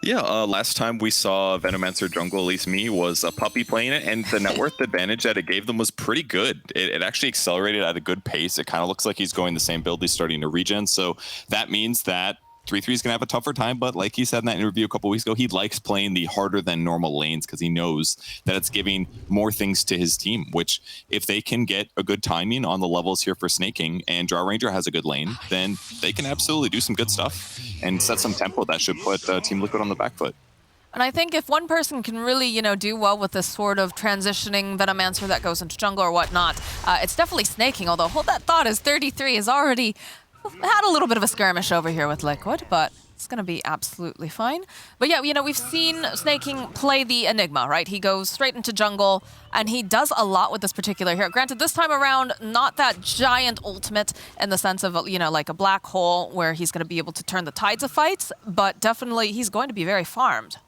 Yeah, last time we saw Venomancer jungle, at least me, was a puppy playing it, and the net worth advantage that it gave them was pretty good. It actually accelerated at a good pace. It kind of looks like he's going the same build. He's starting to regen, so that means that 3-3 is going to have a tougher time, but like he said in that interview a couple weeks ago, he likes playing the harder than normal lanes because he knows that it's giving more things to his team, which if they can get a good timing on the levels here for snaking and Draw Ranger has a good lane, then they can absolutely do some good stuff and set some tempo that should put Team Liquid on the back foot. And I think if one person can really, do well with this sort of transitioning Venomancer that goes into jungle or whatnot, it's definitely snaking, although hold that thought as 33 is already had a little bit of a skirmish over here with Liquid, but it's going to be absolutely fine. But yeah, we've seen Snaking play the Enigma, right? He goes straight into jungle, and he does a lot with this particular hero. Granted, this time around, not that giant ultimate in the sense of, like a black hole where he's going to be able to turn the tides of fights, but definitely he's going to be very farmed.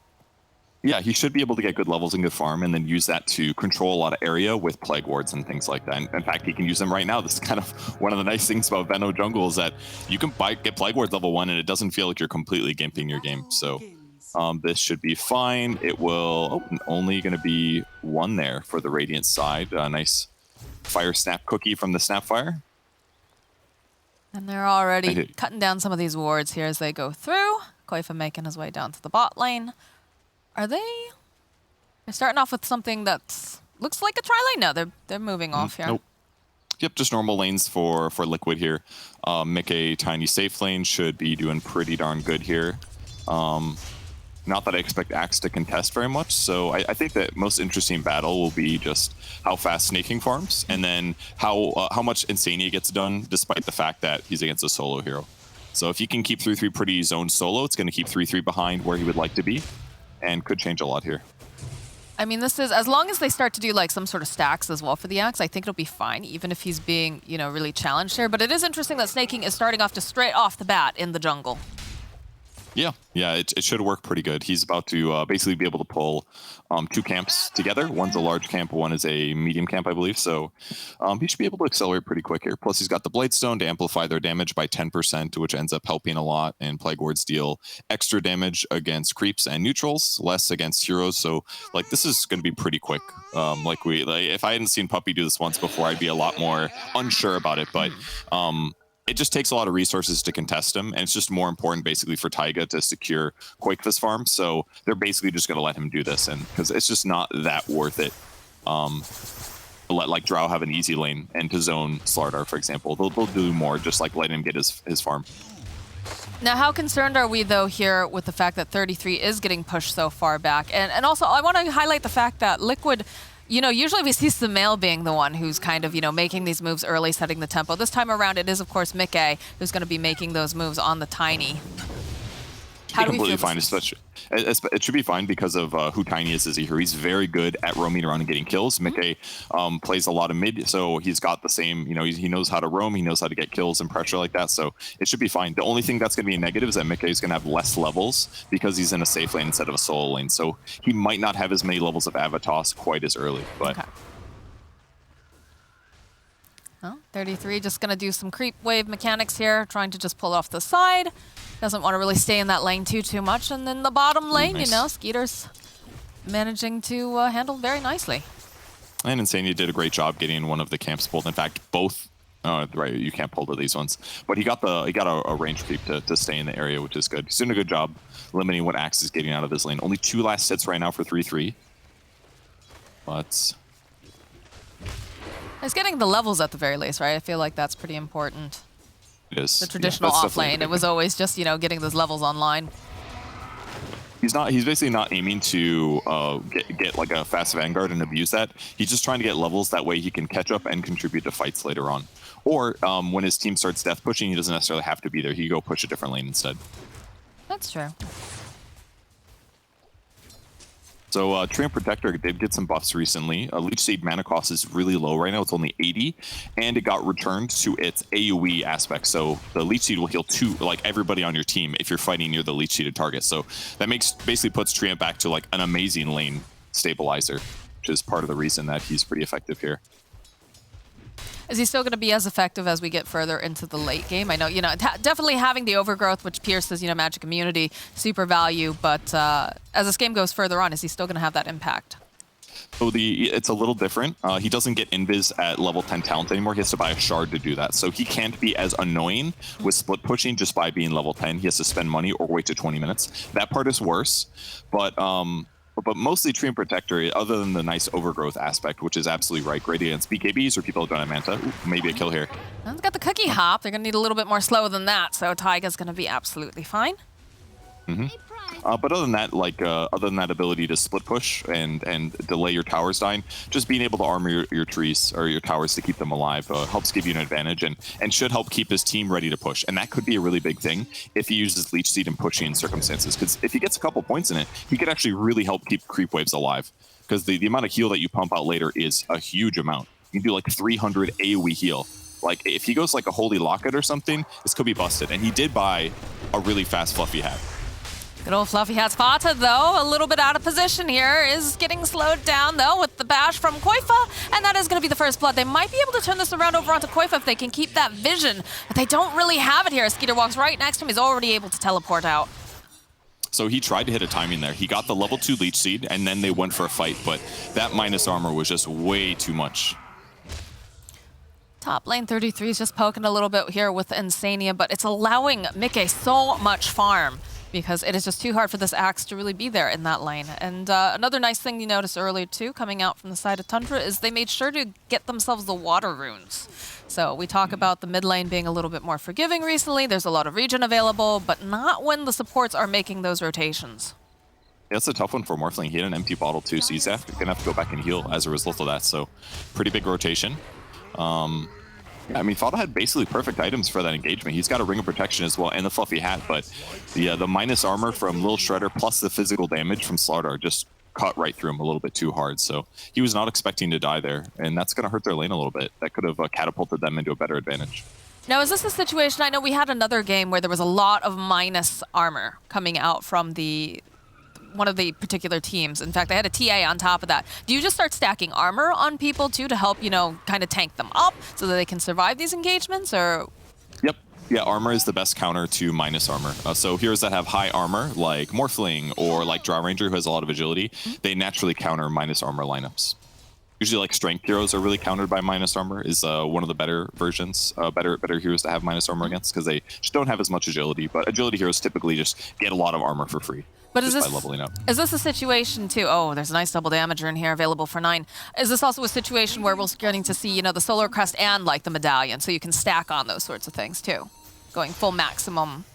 Yeah, he should be able to get good levels and good farm and then use that to control a lot of area with plague wards and things like that. And in fact, he can use them right now. This is kind of one of the nice things about Veno Jungle is that you can get plague wards level 1 and it doesn't feel like you're completely gimping your game. So this should be fine. It will only going to be 1 there for the Radiant side. A nice fire snap cookie from the Snapfire. And they're already cutting down some of these wards here as they go through. Koifa making his way down to the bot lane. Are they? They're starting off with something that looks like a tri-lane. No, they're moving off here. Nope. Yep, just normal lanes for Liquid here. Mickey, tiny safe lane should be doing pretty darn good here. Not that I expect Axe to contest very much, so I think the most interesting battle will be just how fast Snaking farms, and then how much Insania gets done, despite the fact that he's against a solo hero. So if you can keep 3-3 pretty zoned solo, it's going to keep 3-3 behind where he would like to be. And could change a lot here. I mean, this is, as long as they start to do like some sort of stacks as well for the Axe, I think it'll be fine, even if he's being, really challenged here. But it is interesting that Snaking is starting off just straight off the bat in the jungle. Yeah, it should work pretty good. He's about to basically be able to pull 2 camps together. One's a large camp, one is a medium camp, I believe. So he should be able to accelerate pretty quick here. Plus, he's got the Bladestone to amplify their damage by 10%, which ends up helping a lot. And Plague Wards deal extra damage against creeps and neutrals, less against heroes. So, this is going to be pretty quick. If I hadn't seen Puppy do this once before, I'd be a lot more unsure about it. But it just takes a lot of resources to contest him, and it's just more important basically for Taiga to secure Quakeface farm. So they're basically just going to let him do this, and because it's just not that worth it. Let Drow have an easy lane and to zone Slardar, for example. They'll do more, just let him get his farm. Now, how concerned are we, though, here with the fact that 33 is getting pushed so far back? And also, I want to highlight the fact that Liquid, usually we see Sumail being the one who's kind of, making these moves early, setting the tempo. This time around, it is, of course, Mickey who's going to be making those moves on the Tiny. How do we feel? Fine. It should be fine because of who Tiny is as a hero. He's very good at roaming around and getting kills. Mickey plays a lot of mid, so he's got the same, he knows how to roam, he knows how to get kills and pressure like that, so it should be fine. The only thing that's going to be a negative is that Mickey is going to have less levels because he's in a safe lane instead of a solo lane, so he might not have as many levels of Avatos quite as early. But okay. Well, 33 just going to do some creep wave mechanics here, trying to just pull off the side. Doesn't want to really stay in that lane too much. And then the bottom lane, nice. Skeeter's managing to handle very nicely. And Insania did a great job getting one of the camps pulled. In fact, both. Right, you can't pull to these ones. But he got a range creep to stay in the area, which is good. He's doing a good job limiting what Axe is getting out of this lane. Only 2 last hits right now for 3-3. But he's getting the levels at the very least, right? I feel like that's pretty important. It is. The traditional off lane. It was always just, getting those levels online. He's basically not aiming to get like a fast Vanguard and abuse that. He's just trying to get levels, that way he can catch up and contribute to fights later on. Or when his team starts death pushing, he doesn't necessarily have to be there. He can go push a different lane instead. That's true. So Treant Protector did get some buffs recently. Leech Seed mana cost is really low right now. It's only 80, and it got returned to its AoE aspect. So the Leech Seed will heal everybody on your team if you're fighting near the Leech Seeded target. So that basically puts Treant back to an amazing lane stabilizer, which is part of the reason that he's pretty effective here. Is he still going to be as effective as we get further into the late game? I know, definitely having the overgrowth, which pierces, Magic Immunity, super value, but as this game goes further on, is he still going to have that impact? So it's a little different. He doesn't get invis at level 10 talent anymore. He has to buy a shard to do that. So he can't be as annoying with split pushing just by being level 10. He has to spend money or wait to 20 minutes. That part is worse. But mostly Tree and Protector, other than the nice overgrowth aspect, which is absolutely right. Great against BKBs or people who don't have Manta. Ooh, maybe a kill here. He's got the cookie hop. They're going to need a little bit more slow than that. So Taiga's going to be absolutely fine. But other than that, other than that ability to split push and delay your towers dying, just being able to armor your trees or your towers to keep them alive helps give you an advantage and should help keep his team ready to push. And that could be a really big thing if he uses Leech Seed in pushing circumstances. Because if he gets a couple points in it, he could actually really help keep creep waves alive. Because the amount of heal that you pump out later is a huge amount. You can do like 300 AoE heal. Like if he goes like a Holy Locket or something, this could be busted. And he did buy a really fast Fluffy Hat. Good old Fluffy Hat Spata, though, a little bit out of position here, is getting slowed down, though, with the bash from Koifa, and that is going to be the first blood. They might be able to turn this around over onto Koifa if they can keep that vision, but they don't really have it here. Skeeter walks right next to him. He's already able to teleport out. So he tried to hit a timing there. He got the level 2 Leech Seed, and then they went for a fight, but that minus armor was just way too much. Top lane 33 is just poking a little bit here with Insania, but it's allowing Mickey so much farm, because it is just too hard for this Axe to really be there in that lane. And another nice thing you noticed earlier, too, coming out from the side of Tundra, is they made sure to get themselves the water runes. So we talk about the mid lane being a little bit more forgiving recently. There's a lot of regen available, but not when the supports are making those rotations. Yeah, it's a tough one for Morphling. He had an empty bottle, too, so he's going to have to go back and heal as a result of that. So pretty big rotation. I mean, Fado had basically perfect items for that engagement. He's got a Ring of Protection as well and the Fluffy Hat, but the minus armor from Lil Shredder plus the physical damage from Slardar just cut right through him a little bit too hard. So he was not expecting to die there, and that's going to hurt their lane a little bit. That could have catapulted them into a better advantage. Now, is this a situation? I know we had another game where there was a lot of minus armor coming out from one of the particular teams. In fact, I had a TA on top of that. Do you just start stacking armor on people too to help, kind of tank them up so that they can survive these engagements, or? Yep. Yeah, armor is the best counter to minus armor. So heroes that have high armor, like Morphling or like Drow Ranger, who has a lot of agility, they naturally counter minus armor lineups. Usually, like strength heroes are really countered by minus armor. Is one of the better versions, better heroes to have minus armor against, because they just don't have as much agility. But agility heroes typically just get a lot of armor for free. But is this a situation too? Oh, there's a nice double damager in here available for 9. Is this also a situation where we're getting to see, the Solar Crest and like the medallion, so you can stack on those sorts of things too, going full maximum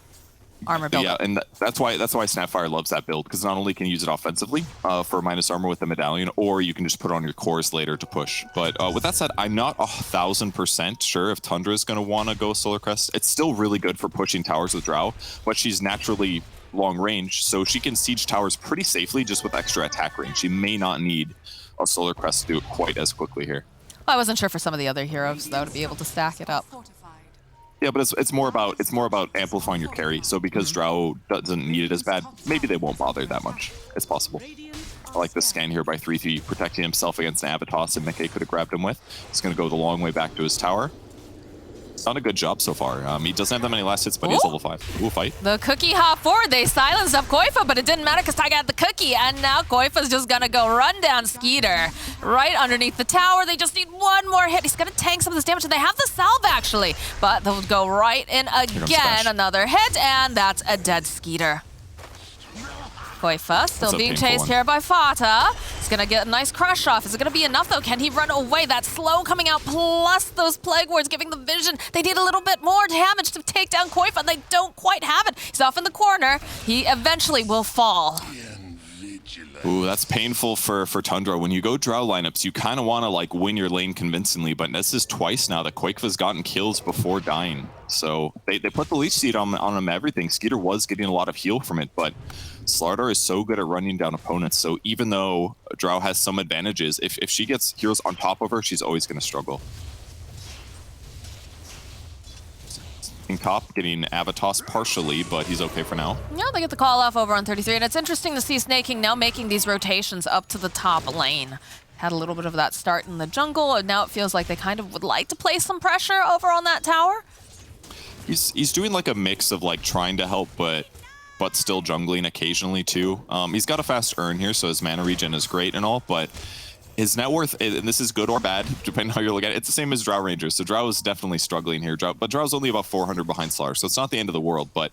armor build? Yeah, and that's why Snapfire loves that build, because not only can you use it offensively for minus armor with the medallion, or you can just put on your cores later to push. But with that said, I'm not 1,000% sure if Tundra is going to want to go Solar Crest. It's still really good for pushing towers with Drow, but she's naturally long range, so she can siege towers pretty safely just with extra attack range. She may not need a Solar Crest to do it quite as quickly here. Well, I wasn't sure for some of the other heroes though to be able to stack it up. Yeah, but it's more about amplifying your carry. So because Drow doesn't need it as bad, maybe they won't bother that much. It's possible. I like this scan here by 3-3 protecting himself against an Avatos and Mickey could have grabbed him with. He's going to go the long way back to his tower. It's done a good job so far. He doesn't have that many last hits, but he's level 5. Ooh, fight. The cookie hop forward. They silenced up Koifa, but it didn't matter because Taiga had the cookie, and now Koifa's just gonna go run down Skeeter right underneath the tower. They just need one more hit. He's gonna tank some of this damage, and they have the salve actually, but they'll go right in again. Another hit, and that's a dead Skeeter. Koifa still being chased here by Fata. He's gonna get a nice crush off. Is it gonna be enough though? Can he run away? That slow coming out plus those plague wards giving the vision. They need a little bit more damage to take down Koifa. They don't quite have it. He's off in the corner. He eventually will fall. Ooh, that's painful for Tundra. When you go Drow lineups, you kind of want to like win your lane convincingly, but this is twice now that Koifa's gotten kills before dying. So they put the Leech Seed on him everything. Skeeter was getting a lot of heal from it, but Slardar is so good at running down opponents. So even though Drow has some advantages, if she gets heroes on top of her, she's always going to struggle. Top, getting Avatos partially, but he's okay for now. Yeah, they get the call off over on 33, and it's interesting to see Snaking now making these rotations up to the top lane. Had a little bit of that start in the jungle, and now it feels like they kind of would like to place some pressure over on that tower. He's doing like a mix of like trying to help, but still jungling occasionally too. He's got a fast earn here, so his mana regen is great and all, but his net worth, and this is good or bad, depending on how you look at it, it's the same as Drow Rangers. So Drow is definitely struggling here, but Drow's only about 400 behind Slar, so it's not the end of the world, but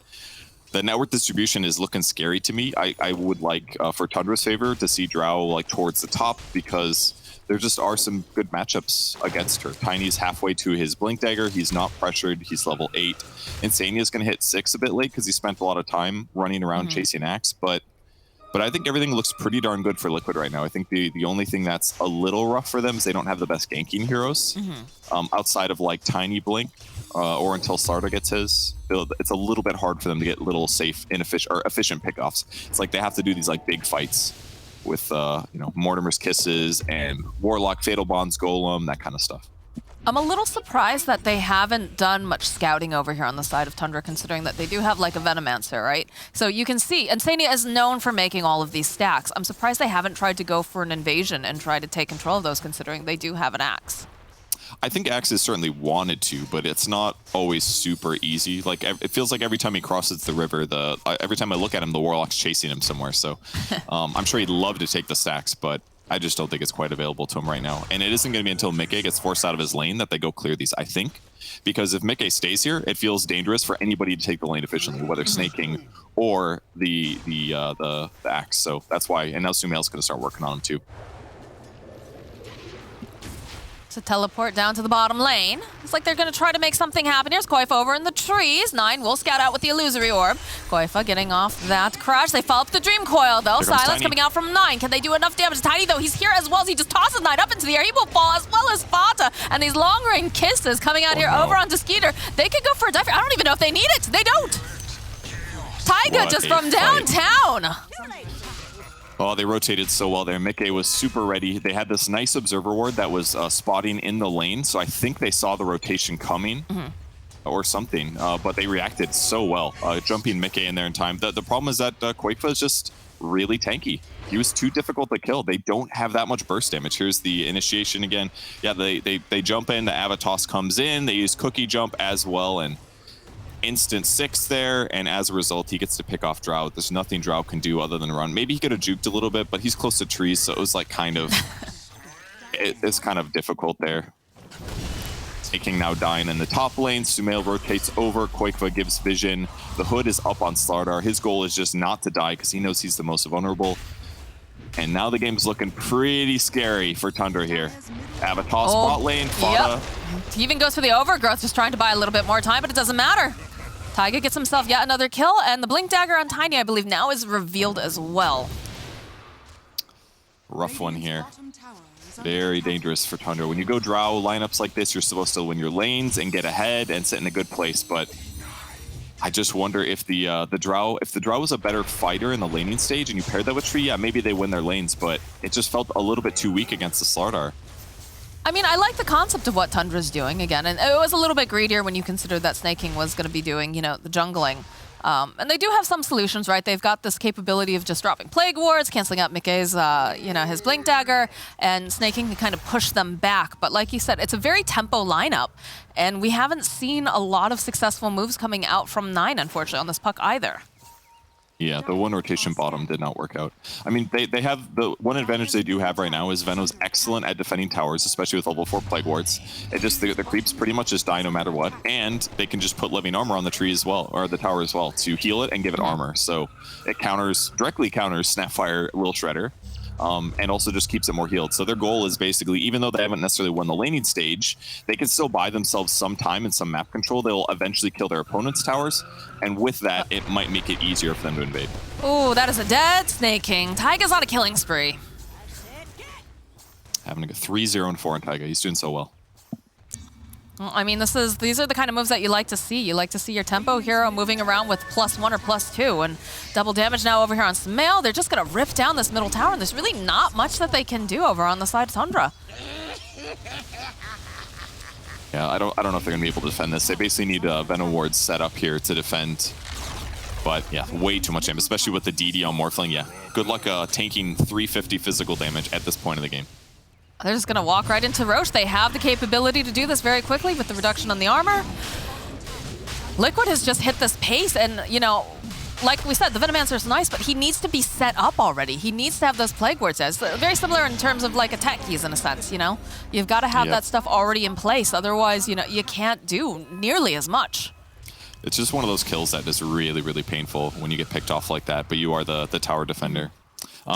the net worth distribution is looking scary to me. I would like, for Tundra's favor, to see Drow like towards the top, because there just are some good matchups against her. Tiny's halfway to his Blink Dagger. He's not pressured. He's level 8. Insania's going to hit 6 a bit late because he spent a lot of time running around chasing Axe, but I think everything looks pretty darn good for Liquid right now. I think the only thing that's a little rough for them is they don't have the best ganking heroes. Outside of like Tiny Blink, or until Slarda gets his, it's a little bit hard for them to get little safe, efficient pickoffs. It's like they have to do these like big fights with Mortimer's Kisses and Warlock, Fatal Bonds, Golem, that kind of stuff. I'm a little surprised that they haven't done much scouting over here on the side of Tundra, considering that they do have like a Venomancer, right? So you can see, Insania is known for making all of these stacks. I'm surprised they haven't tried to go for an invasion and try to take control of those, considering they do have an Axe. I think Axe has certainly wanted to, but it's not always super easy. Like, it feels like every time he crosses the river, every time I look at him, the Warlock's chasing him somewhere. So I'm sure he'd love to take the stacks, but I just don't think it's quite available to him right now. And it isn't going to be until Mickey gets forced out of his lane that they go clear these, I think. Because if Mickey stays here, it feels dangerous for anybody to take the lane efficiently, whether snaking or the Axe. So that's why. And now Sumail's going to start working on him too. To teleport down to the bottom lane. It's like they're going to try to make something happen. Here's Koifa over in the trees. 9 will scout out with the Illusory Orb. Koifa getting off that crush. They follow up the Dream Coil, though. Silence coming out from 9. Can they do enough damage? Tiny, though, he's here as well as he just tosses 9 up into the air. He will fall as well as Fata. And these long-range kisses coming out here over onto Skeeter. They could go for a dive. I don't even know if they need it. They don't. Taiga just from downtown. Oh, they rotated so well there. Mickey was super ready. They had this nice observer ward that was spotting in the lane, so I think they saw the rotation coming or something, but they reacted so well, jumping Mickey in there in time. The problem is that Koifa is just really tanky. He was too difficult to kill. They don't have that much burst damage. Here's the initiation again. Yeah, they jump in, the Avatos comes in, they use Cookie Jump as well, and instant 6 there, and as a result he gets to pick off Drow. There's nothing Drow can do other than run. Maybe he could have juked a little bit, but he's close to trees, so it was like kind of it's kind of difficult there. Taking now dying in the top lane. Sumail rotates over. Koifa gives vision. The hood is up on Slardar. His goal is just not to die because he knows he's the most vulnerable. And now the game's looking pretty scary for Tundra here. Avatos bot lane, Fata. Yep. He even goes for the overgrowth, just trying to buy a little bit more time, but it doesn't matter. Taiga gets himself yet another kill, and the Blink Dagger on Tiny, I believe, now is revealed as well. Rough one here. Very dangerous for Tundra. When you go Drow lineups like this, you're supposed to win your lanes and get ahead and sit in a good place, but I just wonder if the Drow was a better fighter in the laning stage and you paired that with Tree, yeah, maybe they win their lanes, but it just felt a little bit too weak against the Slardar. I mean, I like the concept of what Tundra's doing again, and it was a little bit greedier when you considered that snaking was going to be doing, the jungling. And they do have some solutions, right? They've got this capability of just dropping Plague Wards, canceling out Mickey's, his Blink Dagger, and snaking to kind of push them back. But like you said, it's a very tempo lineup, and we haven't seen a lot of successful moves coming out from 9, unfortunately, on this puck either. Yeah, the one rotation bottom did not work out. I mean, they have the one advantage they do have right now is Veno's excellent at defending towers, especially with level 4 Plague Wards. It just, the creeps pretty much just die no matter what, and they can just put living armor on the tree as well, or the tower as well, to heal it and give it armor. So it directly counters Snapfire Will Shredder, and also just keeps it more healed. So their goal is basically, even though they haven't necessarily won the laning stage, they can still buy themselves some time and some map control. They'll eventually kill their opponent's towers, and with that, it might make it easier for them to invade. Ooh, that is a dead snaking. Taiga's on a killing spree. Having to go 3-0 and 4 on Taiga. He's doing so well. Well, I mean, these are the kind of moves that you like to see. You like to see your tempo hero moving around with +1 or +2, and double damage now over here on Sumail. They're just gonna rip down this middle tower, and there's really not much that they can do over on the side of Tundra. Yeah, I don't know if they're gonna be able to defend this. They basically need Venom wards set up here to defend. But yeah, way too much damage, especially with the DD on Morphling. Yeah, good luck tanking 350 physical damage at this point of the game. They're just gonna walk right into Roche. They have the capability to do this very quickly with the reduction on the armor. Liquid has just hit this pace, and you know, like we said, the Venomancer is nice, but he needs to be set up already. He needs to have those Plague Wards. It's very similar in terms of like attack keys in a sense, you know? You've got to have that stuff already in place, otherwise, you know, you can't do nearly as much. It's just one of those kills that is really, really painful when you get picked off like that, but you are the tower defender.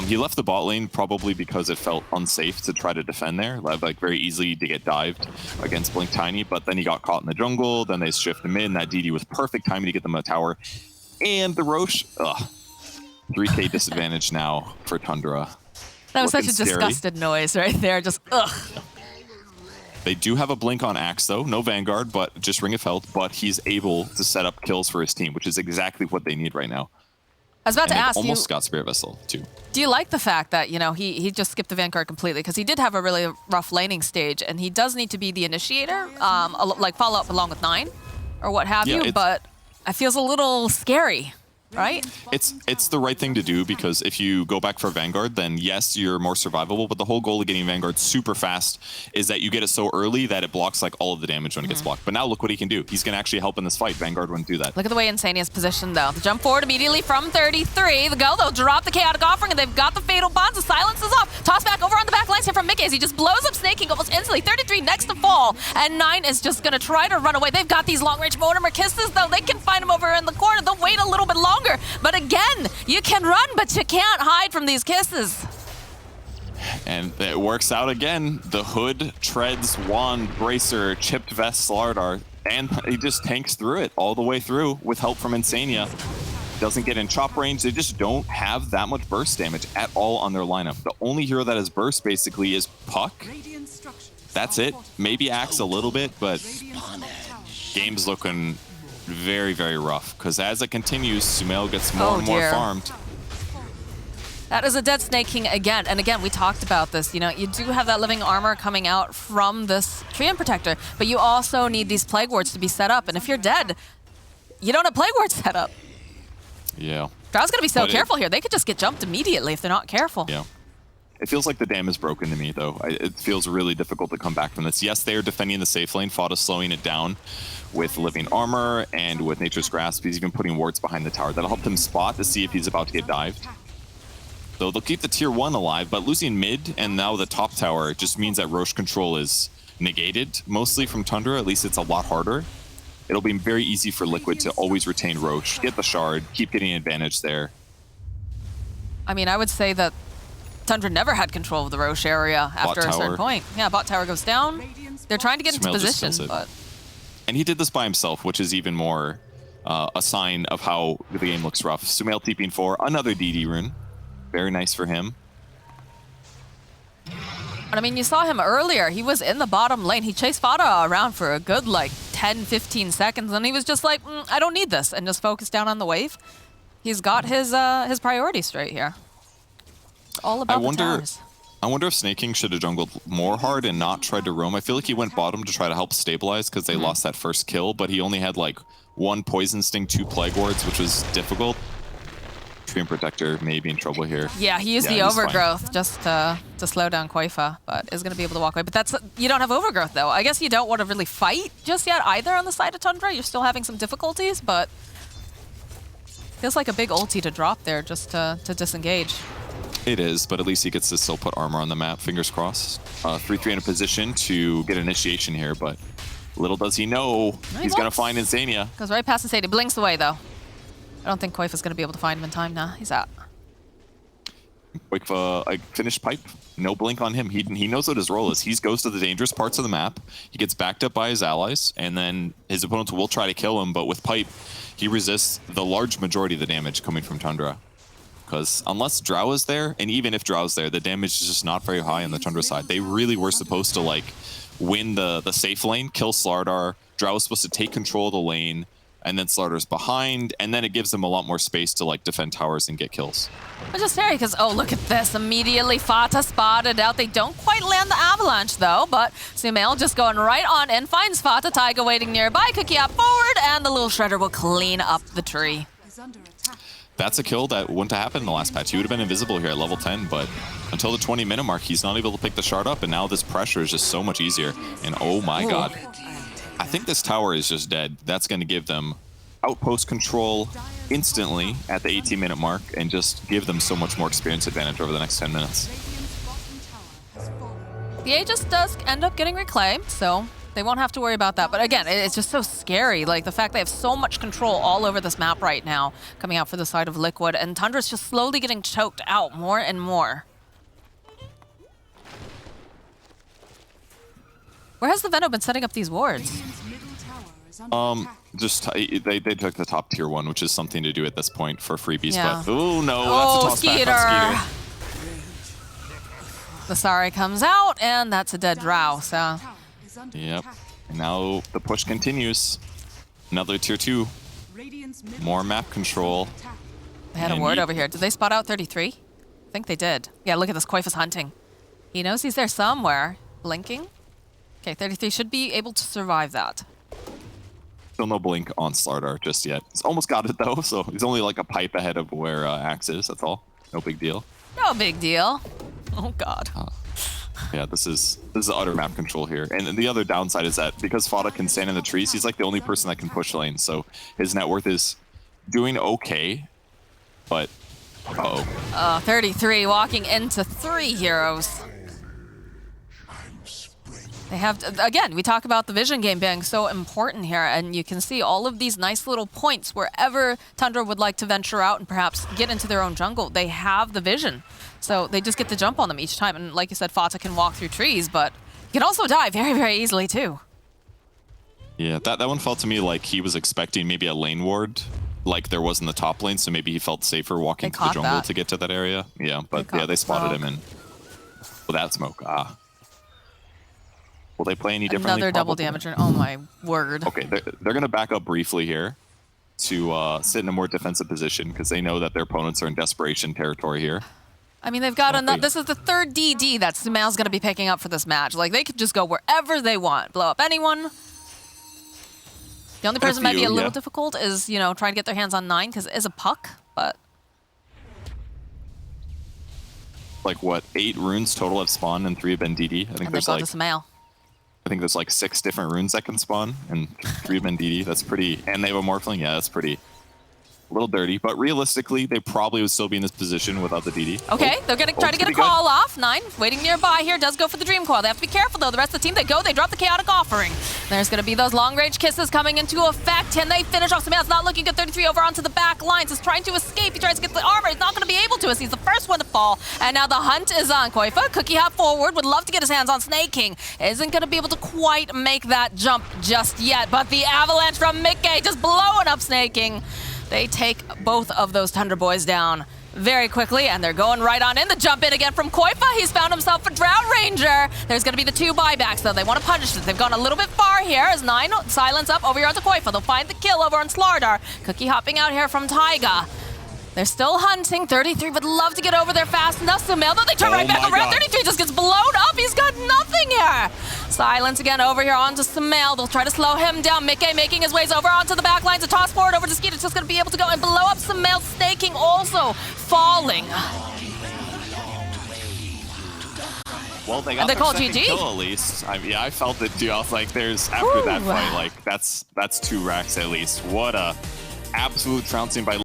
He left the bot lane probably because it felt unsafe to try to defend there, like very easily to get dived against Blink Tiny, but then he got caught in the jungle, then they shifted him in, that DD was perfect timing to get them a tower, and the Roche, 3k disadvantage now for Tundra. That was Looking such a disgusted noise right there, just ugh. They do have a blink on Axe though, no Vanguard, but just Ring of Health, but he's able to set up kills for his team, which is exactly what they need right now. I was about to ask you. Almost got Spirit Vessel too. Do you like the fact that, you know, he just skipped the Vanguard completely? Because he did have a really rough laning stage, and he does need to be the initiator, like follow up along with 9 or what have you, but it feels a little scary, right? It's the right thing to do, because if you go back for Vanguard, then yes, you're more survivable, but the whole goal of getting Vanguard super fast is that you get it so early that it blocks like all of the damage when it gets blocked. But now look what he can do. He's going to actually help in this fight. Vanguard wouldn't do that. Look at the way Insania's positioned though. The jump forward immediately from 33. The go, they'll drop the Chaotic Offering, and they've got the Fatal Bonds. The silence is off. Toss back over on the back lines here from Mickey as he just blows up Snake King almost instantly. 33 next to fall, and 9 is just going to try to run away. They've got these long-range Mortimer Kisses though. They can find him over in the corner. They'll wait a little bit longer, but again, you can run, but you can't hide from these kisses. And it works out again. The Hood, Treads, Wand, Bracer, Chipped Vest, Slardar, and he just tanks through it all the way through with help from Insania. Doesn't get in chop range. They just don't have that much burst damage at all on their lineup. The only hero that has burst basically is Puck. That's it. Maybe Axe a little bit, but game's looking very, very rough, because as it continues, Sumail gets more and more farmed. That is a dead Snake King again. And again, we talked about this. You know, you do have that living armor coming out from this Treant Protector, but you also need these Plague Wards to be set up. And if you're dead, you don't have Plague Wards set up. Yeah. Drow's going to be so careful here. They could just get jumped immediately if they're not careful. Yeah. It feels like the dam is broken to me, though. It feels really difficult to come back from this. Yes, they are defending the safe lane. Fada slowing it down with living armor and with Nature's Grasp. He's even putting wards behind the tower. That'll help him spot to see if he's about to get dived. So they'll keep the tier 1 alive, but losing mid and now the top tower just means that Roche control is negated, mostly from Tundra. At least it's a lot harder. It'll be very easy for Liquid to always retain Roche, get the shard, keep getting advantage there. I mean, I would say that Tundra never had control of the Roche area after a certain point. Yeah, bot tower goes down. They're trying to get into position, but... And he did this by himself, which is even more a sign of how the game looks rough. Sumail TPing for another DD rune. Very nice for him. But I mean, you saw him earlier. He was in the bottom lane. He chased Fada around for a good, like, 10, 15 seconds, and he was just like, I don't need this, and just focused down on the wave. He's got his priorities straight here. All about the towers. I wonder if Snake King should have jungled more hard and not tried to roam. I feel like he went bottom to try to help stabilize because they lost that first kill, but he only had like 1 Poison Sting, 2 Plague Wards, which was difficult. Treant Protector may be in trouble here. Yeah, he used the Overgrowth just to slow down Koifa, but is going to be able to walk away. But you don't have Overgrowth, though. I guess you don't want to really fight just yet either on the side of Tundra. You're still having some difficulties, but feels like a big ulti to drop there just to disengage. It is, but at least he gets to still put armor on the map. Fingers crossed. 3-3 in a position to get initiation here, but little does he know he's going to find Insania. Goes right past Insania. Blinks away, though. I don't think Koifa's going to be able to find him in time now. He's out. Koifa, finished pipe. No blink on him. He knows what his role is. He goes to the dangerous parts of the map. He gets backed up by his allies, and then his opponents will try to kill him, but with pipe, he resists the large majority of the damage coming from Tundra. Because unless Drow is there, and even if Drow's there, the damage is just not very high on the Tundra side. They really were supposed to like win the safe lane, kill Slardar. Drow was supposed to take control of the lane, and then Slardar's behind, and then it gives them a lot more space to like defend towers and get kills. Which is scary because, oh, look at this. Immediately Fata spotted out. They don't quite land the avalanche, though, but Sumail just going right on in, finds Fata, Taiga waiting nearby, Cookie up forward, and the little shredder will clean up the tree. that's a kill that wouldn't have happened in the last patch. He would have been invisible here at level 10, but until the 20-minute mark, he's not able to pick the shard up, and now this pressure is just so much easier. And oh my god. I think this tower is just dead. That's going to give them outpost control instantly at the 18-minute mark and just give them so much more experience advantage over the next 10 minutes. The Aegis does end up getting reclaimed, so they won't have to worry about that. But again, it's just so scary. Like the fact they have so much control all over this map right now, coming out for the side of Liquid, and Tundra's just slowly getting choked out more and more. Where has the Veno been setting up these wards? Just they took the top tier one, which is something to do at this point for freebies. Yeah. But oh no, that's a toss Skeeter. back on Skeeter. The Sari comes out, and that's a dead drow. So. Yep. And now the push continues. Another tier 2. More map control. They had a ward over here. Did they spot out 33? I think they did. Yeah, look at this. Koifa's hunting. He knows he's there somewhere. Blinking. Okay, 33 should be able to survive that. Still no blink on Slardar just yet. He's almost got it though, so he's only like a pipe ahead of where Axe is. That's all. No big deal. No big deal. Oh god. Yeah, this is utter map control here. And the other downside is that because Fada can stand in the trees, he's like the only person that can push lane. So his net worth is doing okay, but 33 walking into 3 heroes. They have, again, we talk about the vision game being so important here, and you can see all of these nice little points wherever Tundra would like to venture out and perhaps get into their own jungle. They have the vision, so they just get to jump on them each time. And like you said, Fata can walk through trees, but he can also die very, very easily too. Yeah, that one felt to me like he was expecting maybe a lane ward like there was in the top lane, so maybe he felt safer walking to the jungle to get to that area. Yeah, but yeah, they spotted him in. Well, that smoke, Will they play any differently? Another double damage. Oh my word. Okay, they're going to back up briefly here to sit in a more defensive position because they know that their opponents are in desperation territory here. I mean, they've got enough. This is the 3rd DD that Sumail's going to be picking up for this match. Like, they could just go wherever they want, blow up anyone. The only person might be a little difficult is, you know, trying to get their hands on 9 because it is a puck, but... Like, what, 8 runes total have spawned and 3 have been DD? I think there's like... Sumail. I think there's like 6 different runes that can spawn, and 3 have been DD. That's pretty... And they have a Morphling? Yeah, that's pretty... A little dirty, but realistically, they probably would still be in this position without the DD. Okay, they're gonna try to get a call off. 9, waiting nearby here, does go for the Dream Coil. They have to be careful though. The rest of the team, they go, they drop the Chaotic Offering. There's gonna be those long-range kisses coming into effect, and they finish off. Sumail's not looking good. 33 over onto the back lines. He's trying to escape. He tries to get the armor. He's not gonna be able to as he's the first one to fall. And now the hunt is on Koifa. Cookie hop forward, would love to get his hands on Snake King. Isn't gonna be able to quite make that jump just yet, but the avalanche from Mickey just blowing up Snake King. They take both of those Tundra boys down very quickly, and they're going right on in. The jump in again from Koifa. He's found himself a Drought Ranger. There's going to be the 2 buybacks, though. They want to punish it. They've gone a little bit far here as 9 silence up over here onto Koifa. They'll find the kill over on Slardar. Cookie hopping out here from Taiga. They're still hunting. 33 would love to get over there fast enough. Sumail, though, they turn right back around. 33 just gets blown up. He's got nothing here. Silence again over here onto Sumail. They'll try to slow him down. Mickey making his ways over onto the back lines. A toss forward over to Skeeter. Just going to be able to go and blow up Sumail. Snaking also falling. Well, they got their second kill at least. I felt it too. I was like, there's, after that fight, like, that's 2 racks at least. What a absolute trouncing by